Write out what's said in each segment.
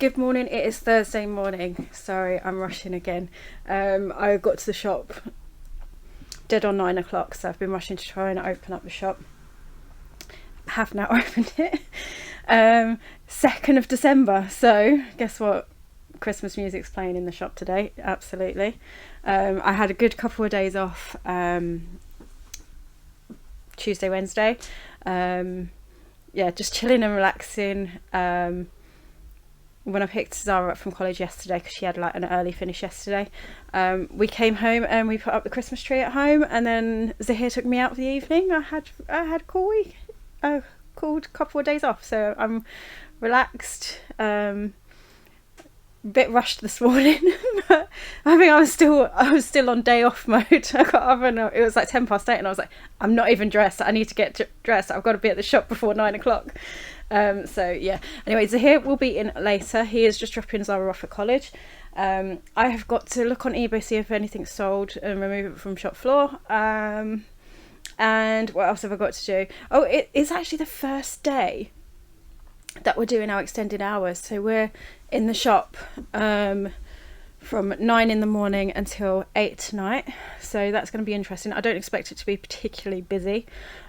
Good morning. It is Thursday morning. Sorry, I'm rushing again. I got to the shop dead on 9 o'clock, so I've been rushing to try and open up the shop. I have now opened it. 2nd of December. So guess what? Christmas music's playing in the shop today. Absolutely. I had a good couple of days off. Tuesday, Wednesday. Just chilling and relaxing. When I picked Zara up from college yesterday, because she had like an early finish yesterday, we came home and we put up the Christmas tree at home, and then Zahir took me out for the evening. I had a cool week, a cool couple of days off, so I'm relaxed. Bit rushed this morning, but I think I was still on day off mode. I got up and it was like 8:10, and I was like, I'm not even dressed. I need to get dressed. I've got to be at the shop before 9 o'clock. Anyway, Zahir will be in later. He is just dropping Zara off at college. I have got to look on eBay, see if anything's sold, and remove it from shop floor. And what else have I got to do? Oh, it's actually the first day that we're doing our extended hours, so we're in the shop from 9 in the morning until 8 tonight, so that's going to be interesting. I don't expect it to be particularly busy.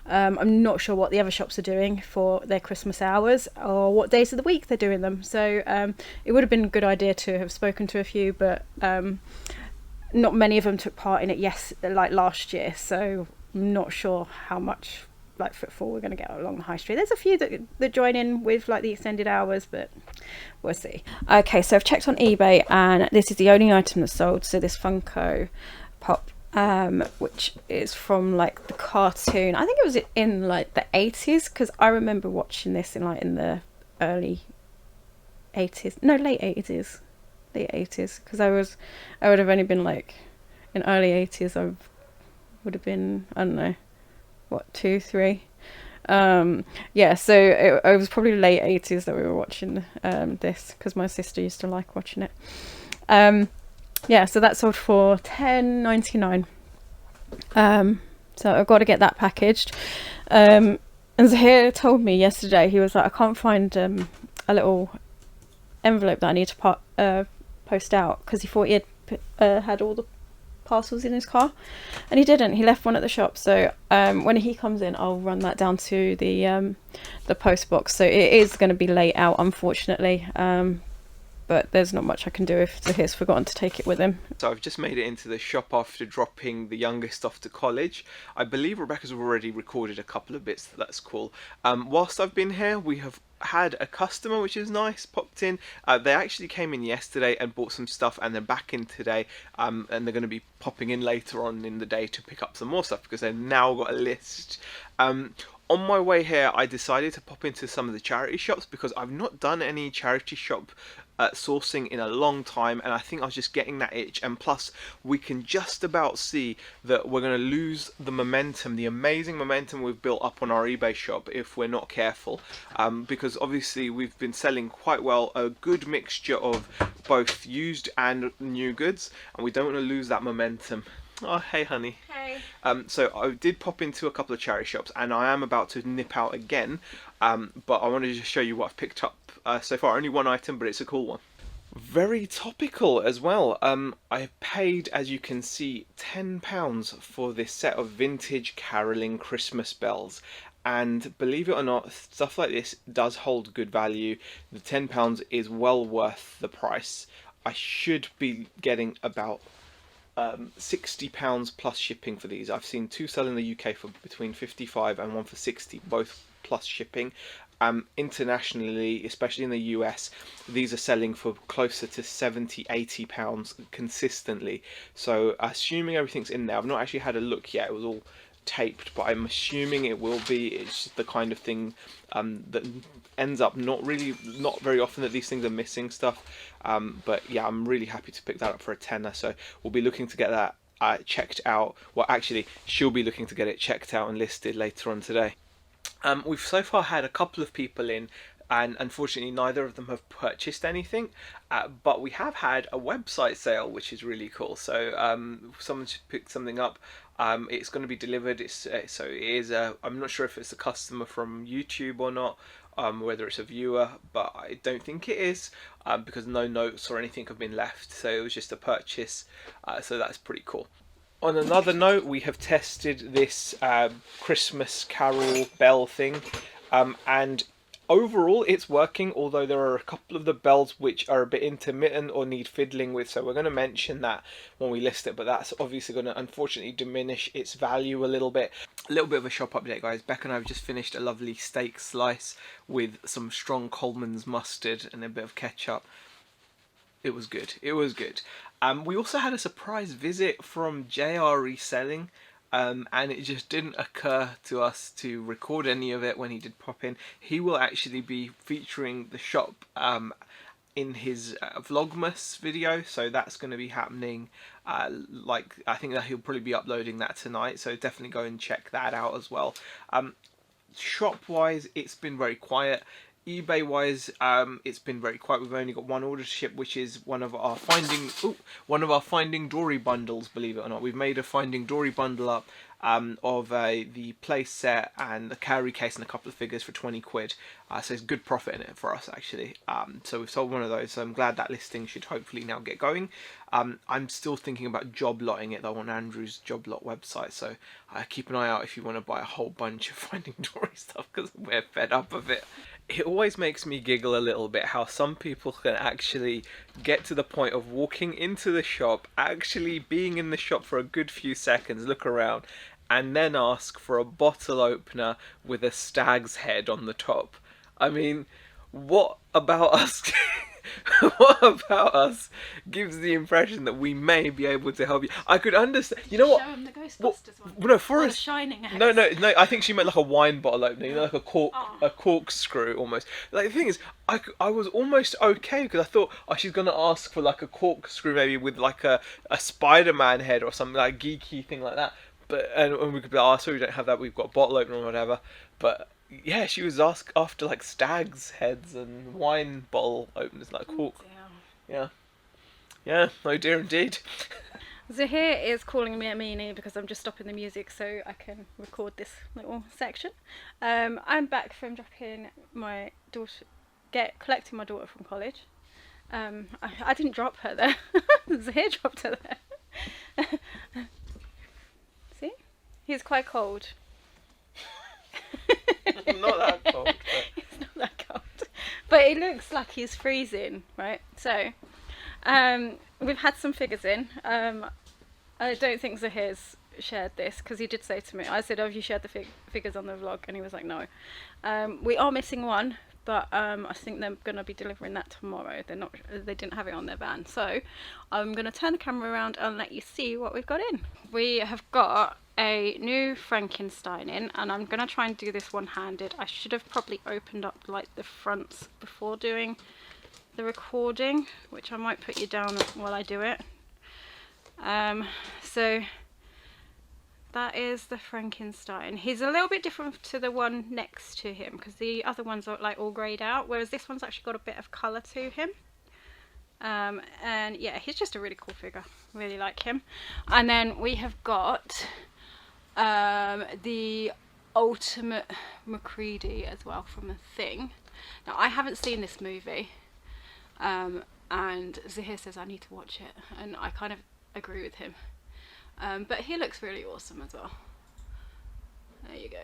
I'm not sure what the other shops are doing for their Christmas hours or what days of the week they're doing them, so it would have been a good idea to have spoken to a few, but not many of them took part in it last year, so I'm not sure how much footfall we're going to get along the high street. There's a few that join in with the extended hours, but we'll see. Okay, so I've checked on eBay, and this is the only item that's sold. So this Funko Pop, which is from the cartoon. I think it was in the 80s, because I remember watching this in the early 80s. No, late 80s, because I would have only been in early 80s. I would have been, I don't know, 2, 3. So it was probably late 80s that we were watching this, because my sister used to like watching it. So that sold for $10.99. So I've got to get that packaged. And Zahir told me yesterday, he was like, I can't find a little envelope that I need to post out, because he thought he had all the parcels in his car, and he didn't. He left one at the shop, so when he comes in, I'll run that down to the post box. So it is going to be late out, unfortunately, but there's not much I can do if Zahir's forgotten to take it with him. So I've just made it into the shop after dropping the youngest off to college. I believe Rebecca's already recorded a couple of bits. That's cool. Whilst I've been here, we have had a customer, which is nice, popped in. They actually came in yesterday and bought some stuff, and they're back in today, and they're going to be popping in later on in the day to pick up some more stuff, because they've now got a list. On my way here, I decided to pop into some of the charity shops, because I've not done any charity shop sourcing in a long time, and I think I was just getting that itch. And plus, we can just about see that we're going to lose the momentum, the amazing momentum we've built up on our eBay shop, if we're not careful, because obviously we've been selling quite well, a good mixture of both used and new goods, and we don't want to lose that momentum. Oh, hey honey. Hey. So I did pop into a couple of charity shops, and I am about to nip out again, but I wanted to just show you what I've picked up so far. Only one item, but it's a cool one. Very topical as well. I paid, as you can see, £10 for this set of vintage caroling Christmas bells. And believe it or not, stuff like this does hold good value. The £10 is well worth the price. I should be getting about £60 plus shipping for these. I've seen two sell in the UK for between 55 and one for 60, both plus shipping. Internationally, especially in the US, these are selling for closer to 70, £80 consistently. So assuming everything's in there, I've not actually had a look yet, it was all taped, but I'm assuming it will be. It's just the kind of thing that ends up not very often that these things are missing stuff, but yeah, I'm really happy to pick that up for a tenner. So we'll be looking to get that checked out. Well, actually, she'll be looking to get it checked out and listed later on today. We've so far had a couple of people in, and unfortunately neither of them have purchased anything, but we have had a website sale, which is really cool. So someone should pick something up. It's going to be delivered. I'm not sure if it's a customer from YouTube or not, whether it's a viewer, but I don't think it is, because no notes or anything have been left, so it was just a purchase, so that's pretty cool. On another note, we have tested this Christmas Carol bell thing, and overall it's working, although there are a couple of the bells which are a bit intermittent or need fiddling with, so we're going to mention that when we list it, but that's obviously going to unfortunately diminish its value a little bit. A little bit of a shop update, guys. Becca and I have just finished a lovely steak slice with some strong Coleman's mustard and a bit of ketchup. It was good. It was good. We also had a surprise visit from JR Reselling, and it just didn't occur to us to record any of it when he did pop in. He will actually be featuring the shop in his Vlogmas video, so that's going to be happening. Like, I think that he'll probably be uploading that tonight, so definitely go and check that out as well. Shop-wise, it's been very quiet. eBay wise, it's been very quiet. We've only got one order to ship, which is one of our Finding Dory bundles. Believe it or not, we've made a Finding Dory bundle up of the play set and the carry case and a couple of figures for 20 quid. So it's good profit in it for us, actually. So we've sold one of those. So I'm glad that listing should hopefully now get going. I'm still thinking about job lotting it though on Andrew's job lot website. So keep an eye out if you want to buy a whole bunch of Finding Dory stuff, because we're fed up of it. It always makes me giggle a little bit how some people can actually get to the point of walking into the shop, actually being in the shop for a good few seconds, look around, and then ask for a bottle opener with a stag's head on the top. I mean, what about us? What about us gives the impression that we may be able to help you? I could understand. You know what? Show him the Ghostbusters one. No, for Or us. the Shining Hex. No. I think she meant like a wine bottle opener, you know, like a corkscrew almost. Like, the thing is, I was almost okay because I thought, oh, she's gonna ask for like a corkscrew maybe with like a Spider-Man head or something like geeky thing like that. But and we could be like, oh, sorry, we don't have that. We've got a bottle opener or whatever. But yeah, she was asked after like stags' heads and wine bottle openers, like cork. Yeah, oh dear indeed. Zahir is calling me a meanie because I'm just stopping the music so I can record this little section. I'm back from dropping my daughter, collecting my daughter from college. I didn't drop her there. Zahir dropped her there. See? He's quite cold. Not that cold. But... It's not that cold. But it looks like he's freezing, right? So, we've had some figures in. I don't think Zahir's shared this because he did say to me, I said, have you shared the figures on the vlog? And he was like, no. We are missing one, but I think they're going to be delivering that tomorrow. They didn't have it on their van. So I'm going to turn the camera around and let you see what we've got in. We have got a new Frankenstein in, and I'm going to try and do this one-handed. I should have probably opened up like the fronts before doing the recording, which I might put you down while I do it. So that is the Frankenstein. He's a little bit different to the one next to him because the other ones are like all greyed out, whereas this one's actually got a bit of colour to him. And yeah, he's just a really cool figure. Really like him. And then we have got the Ultimate MacReady as well from The Thing. Now I haven't seen this movie, and Zahir says I need to watch it, and I kind of agree with him. But he looks really awesome as well. There you go.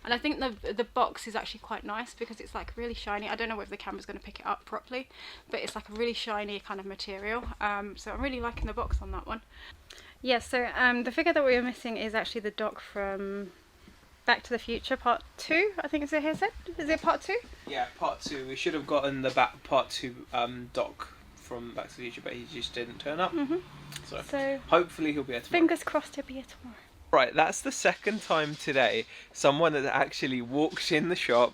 And I think the box is actually quite nice because it's like really shiny. I don't know if the camera's going to pick it up properly, but it's like a really shiny kind of material. So I'm really liking the box on that one. Yeah, so the figure that we were missing is actually the Doc from Back to the Future Part 2, I think Zahir said. Is it Part 2? Yeah, Part 2. We should have gotten the Part 2 Doc from Back to the Future, but he just didn't turn up. So hopefully he'll be here tomorrow. Fingers crossed he'll be here tomorrow. Right, that's the second time today someone has actually walked in the shop,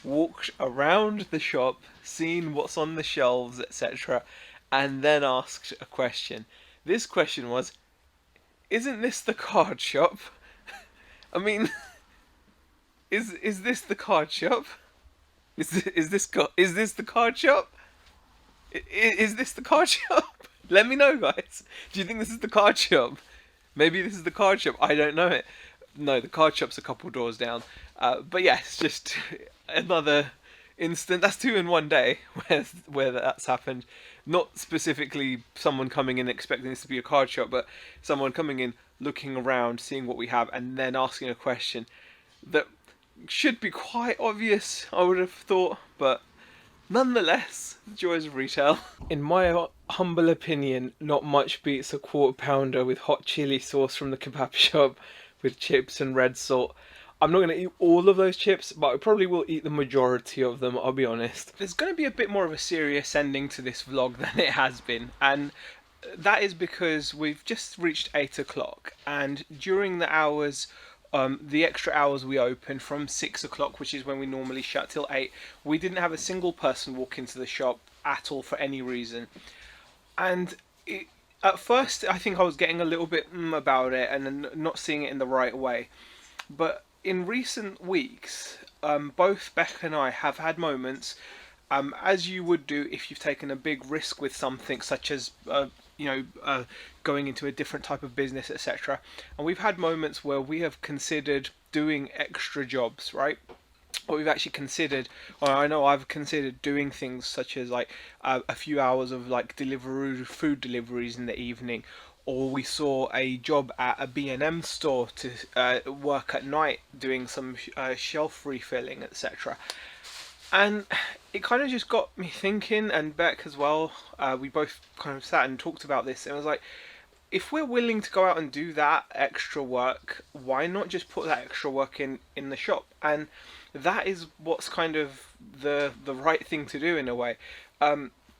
walked around the shop, seen what's on the shelves, etc., and then asked a question. This question was, isn't this the card shop? I mean, is this the card shop? Is this the card shop? Is this the card shop? Let me know, guys. Do you think this is the card shop? Maybe this is the card shop. I don't know it. No, the card shop's a couple doors down. But yeah, it's just... another instant. That's two in one day where that's happened. Not specifically someone coming in expecting this to be a card shop, but someone coming in, looking around, seeing what we have, and then asking a question that should be quite obvious, I would have thought, but nonetheless, the joys of retail. In my humble opinion, not much beats a quarter pounder with hot chili sauce from the kebab shop with chips and red salt. I'm not going to eat all of those chips, but I probably will eat the majority of them, I'll be honest. There's going to be a bit more of a serious ending to this vlog than it has been, and that is because we've just reached 8 o'clock, and during the hours, the extra hours we open from 6 o'clock, which is when we normally shut, till 8, we didn't have a single person walk into the shop at all for any reason. And at first, I think I was getting a little bit about it and not seeing it in the right way. But in recent weeks, both Beck and I have had moments, as you would do if you've taken a big risk with something, such as going into a different type of business, etc. And we've had moments where we have considered doing extra jobs, right? Or we've actually considered, or I know I've considered doing things such as like a few hours of like food deliveries in the evening, or we saw a job at a B&M store to work at night doing some shelf refilling, etc. And it kind of just got me thinking, and Beck as well, we both kind of sat and talked about this, and I was like, if we're willing to go out and do that extra work, why not just put that extra work in the shop? And that is what's kind of the right thing to do in a way.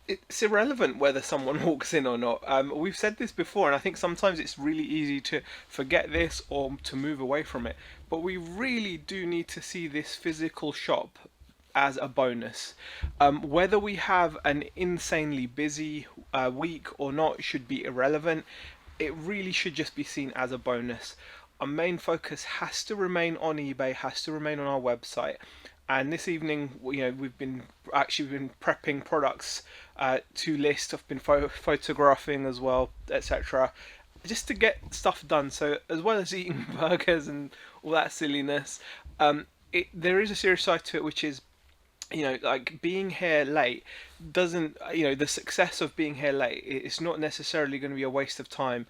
It's irrelevant whether someone walks in or not. We've said this before, and I think sometimes it's really easy to forget this or to move away from it. But we really do need to see this physical shop as a bonus. Whether we have an insanely busy week or not should be irrelevant. It really should just be seen as a bonus. Our main focus has to remain on eBay, has to remain on our website. And this evening, we've been prepping products to list. I've been photographing as well, etc. Just to get stuff done. So as well as eating burgers and all that silliness, there is a serious side to it, which is, like being here late doesn't, the success of being here late, it's not necessarily going to be a waste of time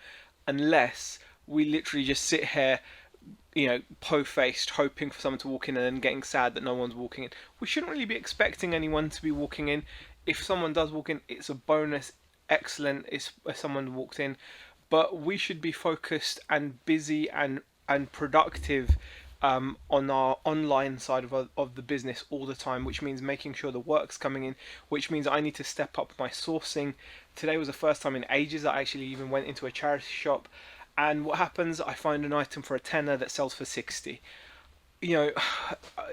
unless we literally just sit here, po-faced, hoping for someone to walk in and then getting sad that no one's walking in. We shouldn't really be expecting anyone to be walking in. If someone does walk in, it's a bonus, excellent, if someone walked in. But we should be focused and busy and productive on our online side of the business all the time, which means making sure the work's coming in, which means I need to step up my sourcing. Today was the first time in ages I actually even went into a charity shop, and what happens, I find an item for a tenner that sells for 60.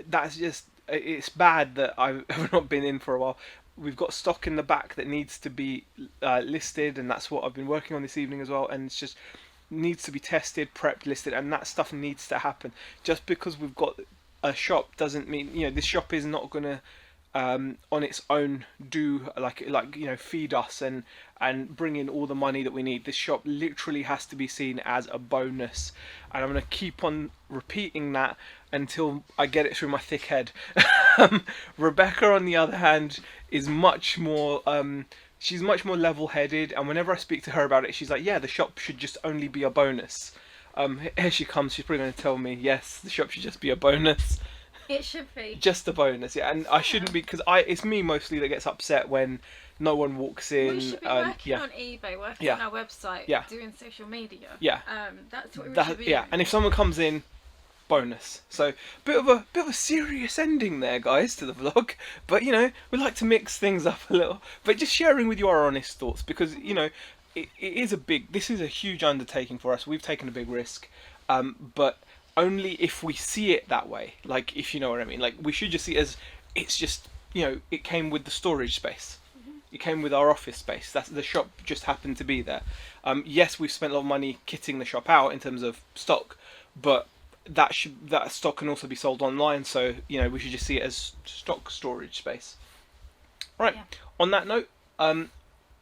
That's just, it's bad that I've not been in for a while. We've got stock in the back that needs to be listed, and that's what I've been working on this evening as well, and it's just needs to be tested, prepped, listed, and that stuff needs to happen. Just because we've got a shop doesn't mean, this shop is not gonna on its own do like feed us and bring in all the money that we need. This shop literally has to be seen as a bonus, and I'm gonna keep on repeating that until I get it through my thick head. Rebecca, on the other hand, is much more she's much more level-headed, and whenever I speak to her about it, she's like, yeah, the shop should just only be a bonus. Here she comes. She's probably going to tell me, yes, the shop should just be a bonus. It should be. Just a bonus, yeah. And I shouldn't be, because it's me mostly that gets upset when no one walks in. We should be working on eBay, working on our website, doing social media. Yeah. That's what we should be doing. And if someone comes in, bonus. So bit of a serious ending there, guys, to the vlog. But we like to mix things up a little. But just sharing with you our honest thoughts, because it is this is a huge undertaking for us. We've taken a big risk, but only if we see it that way. Like, if you know what I mean. Like, we should just see it as it's just it came with the storage space. It came with our office space. That's the shop just happened to be there. Yes, we've spent a lot of money kitting the shop out in terms of stock, but that stock can also be sold online, so we should just see it as stock storage space. Right. Yeah. On that note,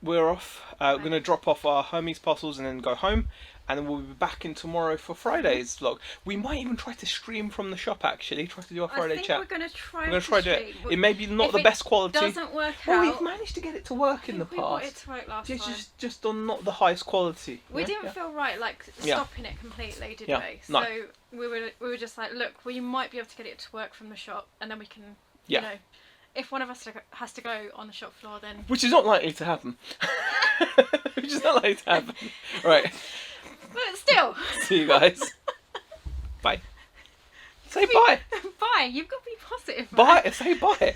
we're off. We're going to drop off our Hermes parcels and then go home. And then we'll be back in tomorrow for Friday's vlog. We might even try to stream from the shop, actually. Try to do our Friday chat. we're going to try to do it. It may be not the best quality. If it doesn't work well, out... we've managed to get it to work in the past. We wanted it to work last time. Just on not the highest quality. We didn't feel right, like, stopping it completely, did we? No. So we were just like, look, we might be able to get it to work from the shop, and then we can, Yeah. you know... If one of us has to go on the shop floor, then... Which is not likely to happen. Right. But still. See you guys. Bye. Say bye. Bye. You've got to be positive. Bye. Say bye.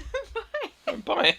Bye. Bye.